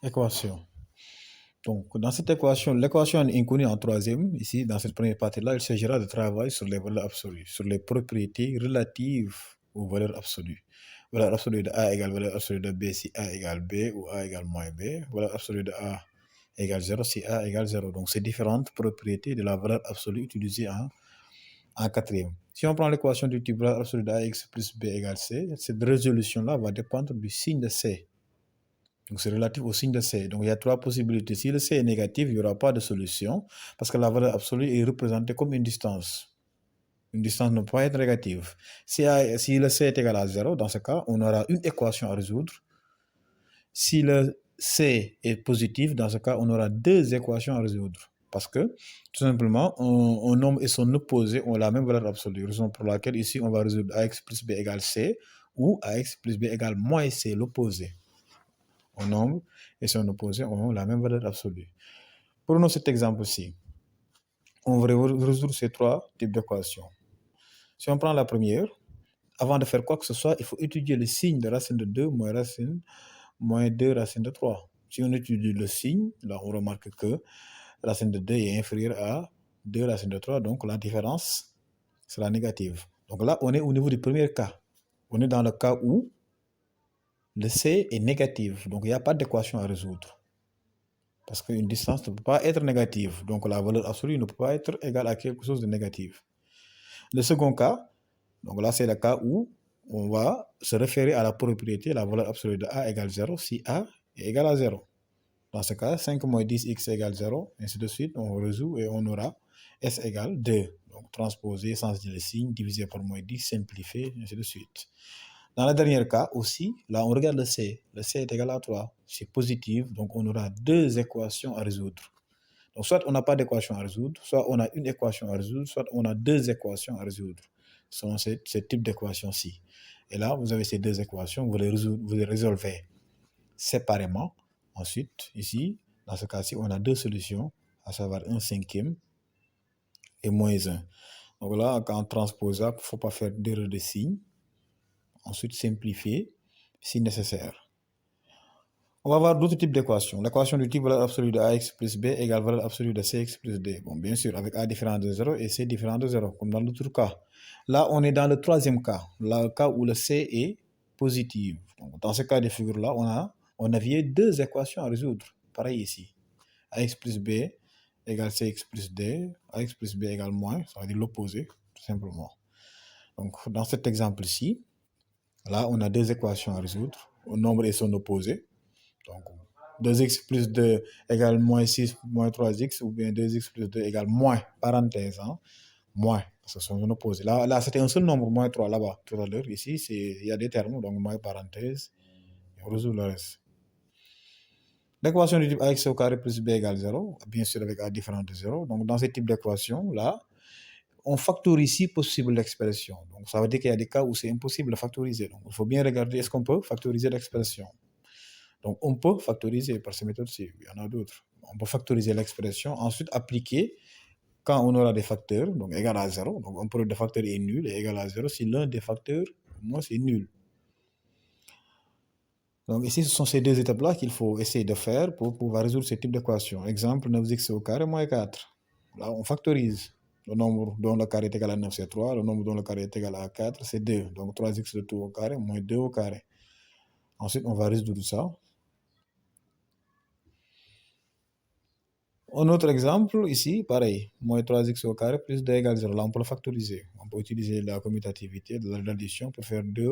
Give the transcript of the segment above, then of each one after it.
Équation. Donc, dans cette équation, l'équation est inconnue en troisième. Ici, dans cette première partie-là, il s'agira de travailler sur les valeurs absolues, sur les propriétés relatives aux valeurs absolues. Valeur absolue de A égale valeur absolue de B si A égale B ou A égale moins B. Valeur absolue de A égale 0 si A égale 0. Donc, c'est différentes propriétés de la valeur absolue utilisée en quatrième. Si on prend l'équation du type valeur absolue de AX plus B égale C, cette résolution-là va dépendre du signe de C. Donc, c'est relatif au signe de C. Donc, il y a trois possibilités. Si le C est négatif, il n'y aura pas de solution parce que la valeur absolue est représentée comme une distance. Une distance ne peut pas être négative. Si le C est égal à 0, dans ce cas, on aura une équation à résoudre. Si le C est positif, dans ce cas, on aura deux équations à résoudre. Parce que, tout simplement, un nombre et son opposé ont la même valeur absolue. Raison pour laquelle, ici, on va résoudre AX plus B égale C ou AX plus B égale moins C, l'opposé. Un nombre et son opposé ont la même valeur absolue. Prenons cet exemple-ci. On va résoudre ces trois types d'équations. Si on prend la première, avant de faire quoi que ce soit, il faut étudier le signe de racine de 2 moins 2 racine de 3. Si on étudie le signe, là on remarque que racine de 2 est inférieure à 2 racine de 3, donc la différence sera négative. Donc là, on est au niveau du premier cas. On est dans le cas où le C est négatif, donc il n'y a pas d'équation à résoudre. Parce qu'une distance ne peut pas être négative, donc la valeur absolue ne peut pas être égale à quelque chose de négatif. Le second cas, donc là c'est le cas où on va se référer à la propriété, la valeur absolue de A égale 0 si A est égal à 0. Dans ce cas, 5 moins 10x égale 0, ainsi de suite, on résout et on aura S égale 2. Donc transposer, changer le signe, divisé par moins 10, simplifier, ainsi de suite. Dans le dernier cas aussi, là on regarde le C. Le C est égal à 3. C'est positif, donc on aura deux équations à résoudre. Donc soit on n'a pas d'équation à résoudre, soit on a une équation à résoudre, soit on a deux équations à résoudre. Ce sont ces types d'équations-ci. Et là, vous avez ces deux équations, vous les résolvez séparément. Ensuite, ici, dans ce cas-ci, on a deux solutions, à savoir 1/5 et moins 1. Donc là, quand on transpose, il ne faut pas faire d'erreur de signe. Ensuite, simplifier si nécessaire. On va voir d'autres types d'équations. L'équation du type valeur absolue de AX plus B égale valeur absolue de CX plus D. Bon, bien sûr, avec A différent de 0 et C différent de 0, comme dans l'autre cas. Là, on est dans le troisième cas, le cas où le C est positif. Donc, dans ce cas de figure-là, on avait deux équations à résoudre. Pareil ici. AX plus B égale CX plus D. AX plus B égale moins, ça veut dire l'opposé, tout simplement. Donc, dans cet exemple-ci, là, on a deux équations à résoudre, un nombre et son opposé. Donc, 2x plus 2 égale moins 6 moins 3x, ou bien 2x plus 2 égale moins, parenthèse, hein, moins, parce que ce sont opposés. Là c'était un seul nombre, moins 3, là-bas, tout à l'heure. Ici, il y a des termes, donc moins parenthèse, et on résout le reste. L'équation du type ax au carré plus b égale 0, bien sûr avec a différent de 0. Donc, dans ce type d'équation, là, on factorise si possible l'expression. Donc, ça veut dire qu'il y a des cas où c'est impossible de factoriser. Donc, il faut bien regarder est-ce qu'on peut factoriser l'expression. Donc, on peut factoriser par ces méthodes-ci. Il y en a d'autres. On peut factoriser l'expression, ensuite appliquer quand on aura des facteurs, donc égal à 0. Donc, un produit de facteurs est nul et égal à 0 si l'un des facteurs, au moins, c'est nul. Donc, ici, ce sont ces deux étapes-là qu'il faut essayer de faire pour pouvoir résoudre ce type d'équation. Exemple, 9x au carré moins 4. Là, on factorise. Le nombre dont le carré est égal à 9, c'est 3. Le nombre dont le carré est égal à 4, c'est 2. Donc, 3x de tout au carré moins 2 au carré. Ensuite, on va résoudre ça. Un autre exemple, ici, pareil, moins 3x au carré plus 2 égale 0. Là, on peut le factoriser. On peut utiliser la commutativité de l'addition pour faire 2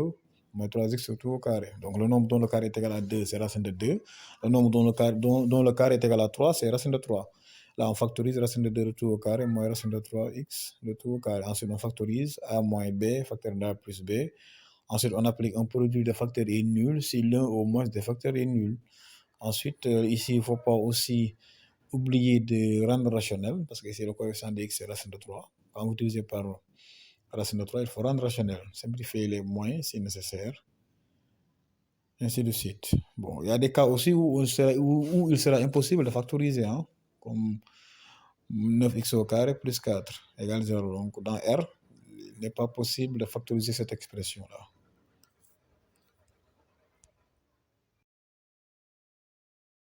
moins 3x tout au carré. Donc, le nombre dont le carré est égal à 2, c'est racine de 2. Le nombre dont le carré est égal à 3, c'est racine de 3. Là, on factorise racine de 2 de tout au carré moins racine de 3x de tout au carré. Ensuite, on factorise a moins b, facteur d'a plus b. Ensuite, on applique un produit de facteurs est nul si l'un au moins des facteurs est nul. Ensuite, ici, il ne faut pas aussi oublier de rendre rationnel, parce que c'est le coefficient de x, c'est racine de 3. Quand vous utilisez par racine de 3, il faut rendre rationnel. Simplifier les moins si nécessaire. Ainsi de suite. Bon, il y a des cas aussi où il sera impossible de factoriser, hein, comme 9x au carré plus 4 égale 0. Donc, dans R, il n'est pas possible de factoriser cette expression-là.